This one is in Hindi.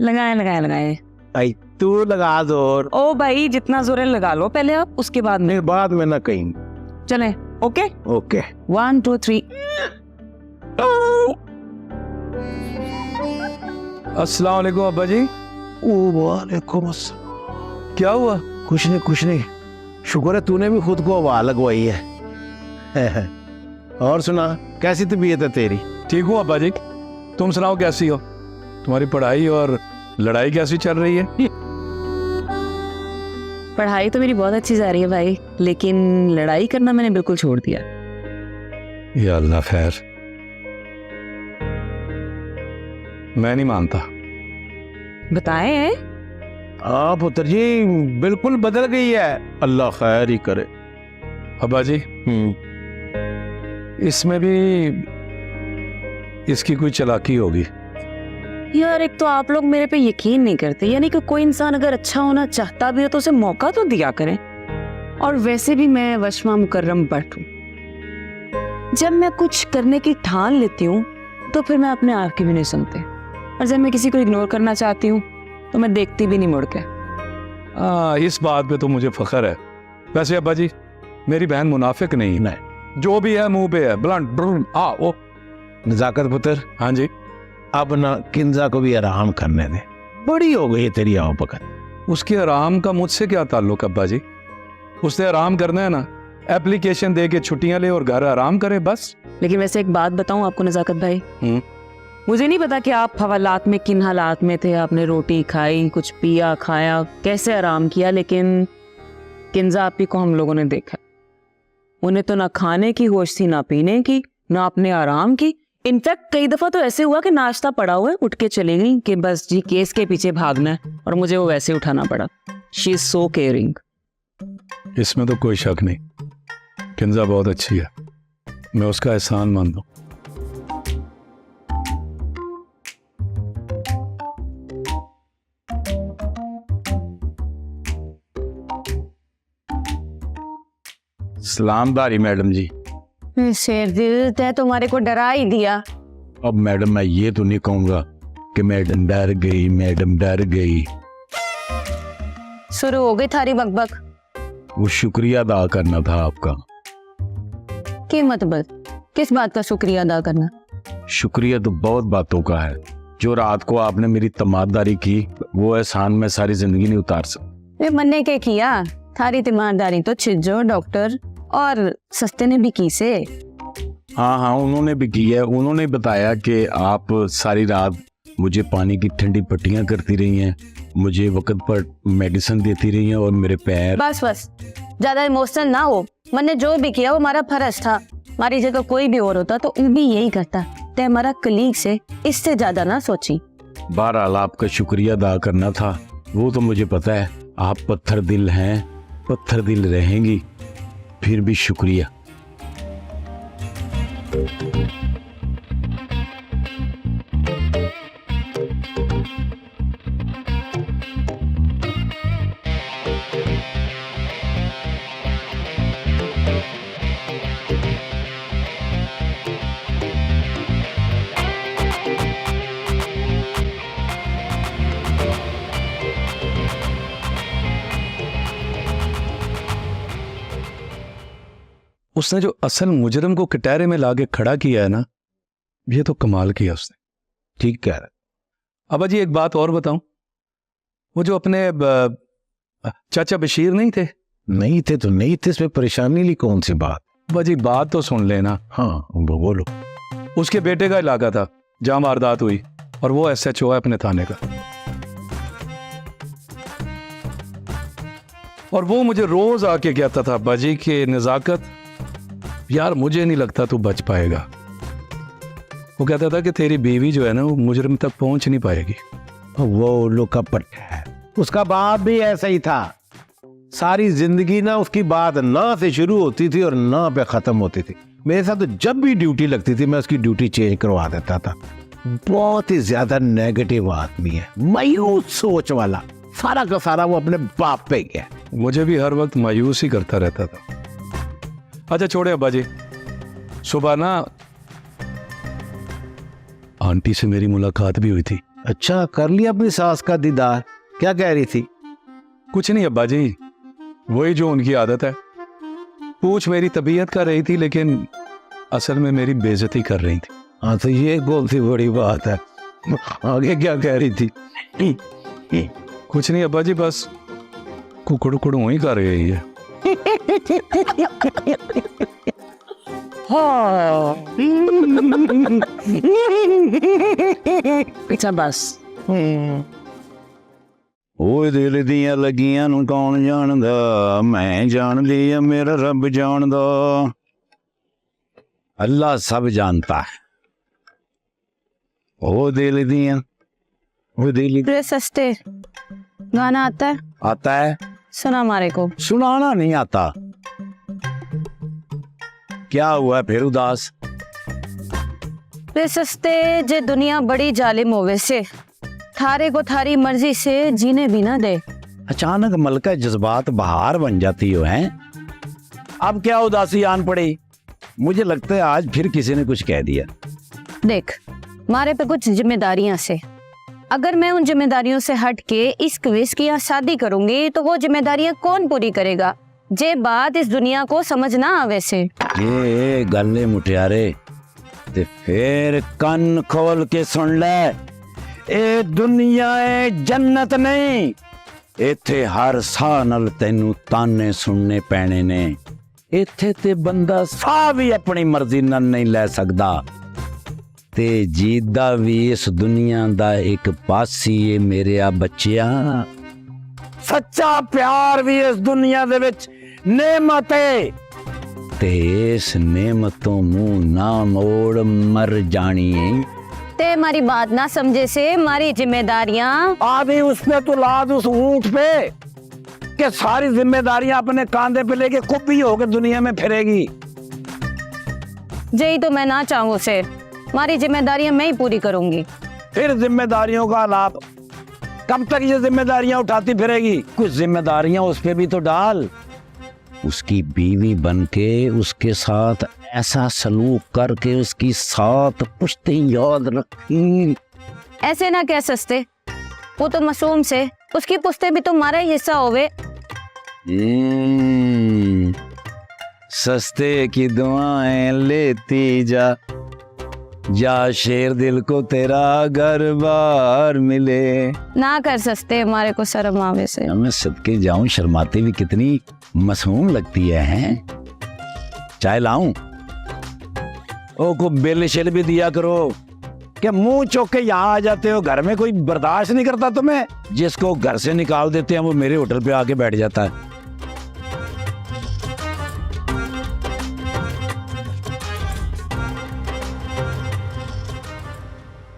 लगाए लगाए लगाए। भाई तू लगा जोर। ओ भाई जितना जोर है लगा लो पहले आप, उसके बाद में। नहीं बाद में ना कहीं। चले ओके। ओके 1 2 3। अस्सलाम वालेकुम अब्बा जी। वालेकुम अस्सलाम। क्या हुआ? कुछ नहीं। शुक्र है तूने भी खुद को हवा लगवाई है। और सुना कैसी तबीयत है तेरी? ठीक हूँ अब्बा जी, तुम सुनाओ कैसी हो? तुम्हारी पढ़ाई और लड़ाई कैसी चल रही है? पढ़ाई तो मेरी बहुत अच्छी जा रही है भाई, लेकिन लड़ाई करना मैंने बिल्कुल छोड़ दिया। या अल्लाह खैर। मैं नहीं मानता। बताएं? हाँ पुत्र जी बिल्कुल बदल गई है, अल्लाह खैर ही करे। अब्बा जी इसमें भी इसकी कोई चालाकी होगी। यार एक तो आप लोग मेरे पे यकीन नहीं करते, यानी कि कोई इंसान अगर अच्छा होना चाहता भी हो तो उसे मौका तो दिया करें। और वैसे भी मैं वशमा मुकर्रम बट हूँ, जब मैं कुछ करने की ठान लेती हूँ तो फिर मैं अपने आप की भी नहीं सुनती, और जब मैं किसी को इग्नोर करना चाहती हूँ तो मैं देखती भी नहीं मुड़ के। इस बात पे तो मुझे फख्र है। वैसे अब्बा जी मेरी बहन मुनाफिक नहीं है, जो भी है मुंह पे है, ब्लंट। ओ नजाकत पुत्र। हाँ जी। अब ना किंजा को भी आराम करने दे, बड़ी हो गई है तेरी आवभगत। उसके आराम का मुझसे क्या ताल्लुक अब्बा जी? उसने आराम करना है ना, एप्लीकेशन दे के छुट्टियां ले और घर आराम करे बस। लेकिन वैसे एक बात बताऊं आपको नजाकत भाई, मुझे नहीं पता कि आप हवालात में किन हालात में थे। आपने रोटी खाई, कुछ पिया खाया, कैसे आराम किया, लेकिन किंजा आपी को हम लोगों ने देखा, उन्हें तो ना खाने की होश थी, ना पीने की, ना आपने आराम की। इनफैक्ट कई दफा तो ऐसे हुआ कि नाश्ता पड़ा हुआ है, उठ के चली गई कि बस जी केस के पीछे भागना है, और मुझे वो वैसे उठाना पड़ा। She is so caring. इसमें तो कोई शक नहीं, किंजा बहुत अच्छी है, मैं उसका एहसान मानता हूं। सलामदारी मैडम जी। शेर दिल तय तुम्हारे को डरा ही दिया। अब मैडम मैं ये तो नहीं कहूंगा कि मैडम डर गई, मैडम डर गई। शुरू हो गई थारी बकबक। वो शुक्रिया अदा करना था आपका। की मतलब किस बात का शुक्रिया अदा करना? शुक्रिया तो बहुत बातों का है। जो रात को आपने मेरी तमाददारी की, वो एहसान मैं सारी जिंदगी नहीं उतार सकता। मन्ने के किया, थारी तीमारदारी तो छिजो डॉक्टर और सस्ते ने भी की से। हाँ उन्होंने भी की है। उन्होंने बताया कि आप सारी रात मुझे पानी की ठंडी पट्टियां करती रही हैं, मुझे वक्त पर मेडिसिन देती रही हैं, और मेरे पैर। बस ज्यादा इमोशनल ना हो। मैंने जो भी किया वो हमारा फर्ज था। हमारी जगह कोई भी और होता तो वो भी यही करता। ते हमारा कलीग से इससे ज्यादा ना सोची। बहरहाल आपका शुक्रिया अदा करना था, वो तो मुझे पता है। आप पत्थर दिल हैं, पत्थर दिल रहेंगी, फिर भी शुक्रिया। उसने जो असल मुजरिम को कटहरे में लाके खड़ा किया है ना, ये तो कमाल किया उसने। ठीक कह रहा। अब्बा जी एक बात और बताऊं, वो जो अपने चाचा बशीर नहीं थे? नहीं थे तो नहीं थे, इसमें परेशानी ली कौन सी बात? अब्बा जी बात तो सुन लेना। हाँ बोलो। उसके बेटे का इलाका था जहां वारदात हुई, और वो SHO है अपने थाने का। और वो मुझे रोज आके कहता था अब्बा जी कि नजाकत यार मुझे नहीं लगता तू बच पाएगा। वो कहता था कि तेरी बीवी जो है ना वो मुजरिम तक पहुंच नहीं पाएगी। वो लुकापट है, उसका बाप भी ऐसा ही था। सारी जिंदगी ना उसकी बात ना से शुरू होती थी और ना पे खत्म होती थी। मेरे साथ तो जब भी ड्यूटी लगती थी मैं उसकी ड्यूटी चेंज करवा देता था। बहुत ही ज्यादा नेगेटिव आदमी है, मायूस सोच वाला। सारा का सारा वो अपने बाप पे गया। मुझे भी हर वक्त मायूस ही करता रहता था। अच्छा छोड़े अब्बा जी, सुबह ना आंटी से मेरी मुलाकात भी हुई थी। अच्छा, कर लिया अपनी सास का दीदार? क्या कह रही थी? कुछ नहीं अब्बा जी, वही जो उनकी आदत है। पूछ मेरी तबीयत कर रही थी, लेकिन असल में मेरी बेइज्जती कर रही थी। हाँ, तो ये कौन सी बड़ी बात है? आगे क्या कह रही थी? कुछ नहीं अब्बा जी, बस कुकड़ कुकड़ वही कर रही है। अच्छा बस। ਉਹ ਦਿਲ ਦੀਆਂ ਲੱਗੀਆਂ ਨੂੰ ਕੌਣ ਜਾਣਦਾ, ਮੈਂ ਜਾਣਦੀ ਆ ਮੇਰਾ ਰੱਬ ਜਾਣਦਾ। अल्लाह सब जानता है। ओ दिल दिया, ओ दिल रे सस्ते, गाना आता है? आता है, सुना हमारे को। सुनाना नहीं आता। क्या हुआ फिर उदास? रे सस्ते, जे दुनिया बड़ी जालिम होवे से थारे को थारी मर्जी से जीने भी ना दे। अचानक मलका जज्बात बहार बन जाती हो हैं। अब क्या उदासी आन पड़ी? मुझे लगता है आज फिर किसी ने कुछ कह दिया। देख, मारे पे कुछ जिम्मेदारियां से, अगर मैं उन जिम्मेदारियों से हट के इश्क विश्क या शादी करूंगी तो वो जिम्मेदारियां कौन पूरी करेगा? जे बात इस दुनिया को समझ ना आवे से। ये गले मुटियारे ते फिर कन खोल के सुन ले, ए दुनिया ए जन्नत नहीं। इत्थे हर साह नाल तैनू ताने सुनने पैने ने। इत्थे ते बंदा साह भी अपनी मर्जी नाल नहीं ले सकदा, ते जीदा भी इस दुनिया दा एक पासी है मेरे आ बच्चिया। सच्चा प्यार भी इस दुनिया दे विच नेमत है, ते इस नेमत तो मुंह ना मोड़ मर जानी है। ते हमारी बात ना समझे से हमारी जिम्मेदारियां। आदि उसने तो लाद उस ऊंट पे कि सारी जिम्मेदारियां अपने कांधे पे लेके कुप्पी होकर दुनिया में फिरेगी। यही तो मैं ना चाहूँ से, हमारी जिम्मेदारियां मैं ही पूरी करूंगी। फिर जिम्मेदारियों का लाभ कब तक ये जिम्मेदारियां उठाती फिरेगी? कुछ जिम्मेदारियां उस पे भी तो डाल। उसकी बीवी बनके उसके साथ ऐसा सलूक करके उसकी साथ पुश्ते याद रखी। ऐसे ना कह सस्ते, वो तो मासूम से, उसकी पुश्ते भी तो हमारा ही हिस्सा होवे। सस्ते की दुआएं लेती जा, जा शेर दिल को तेरा घर बार मिले। ना कर सस्ते, हमारे को शर्म आवे से। मैं सदके जाऊं, शर्माती भी कितनी मासूम लगती है, हैं? चाय लाऊं? ओ को बिल शिल भी दिया करो कि मुंह चौक के यहाँ आ जाते हो। घर में कोई बर्दाश्त नहीं करता तुम्हें? जिसको घर से निकाल देते हैं वो मेरे होटल पे आके बैठ जाता है।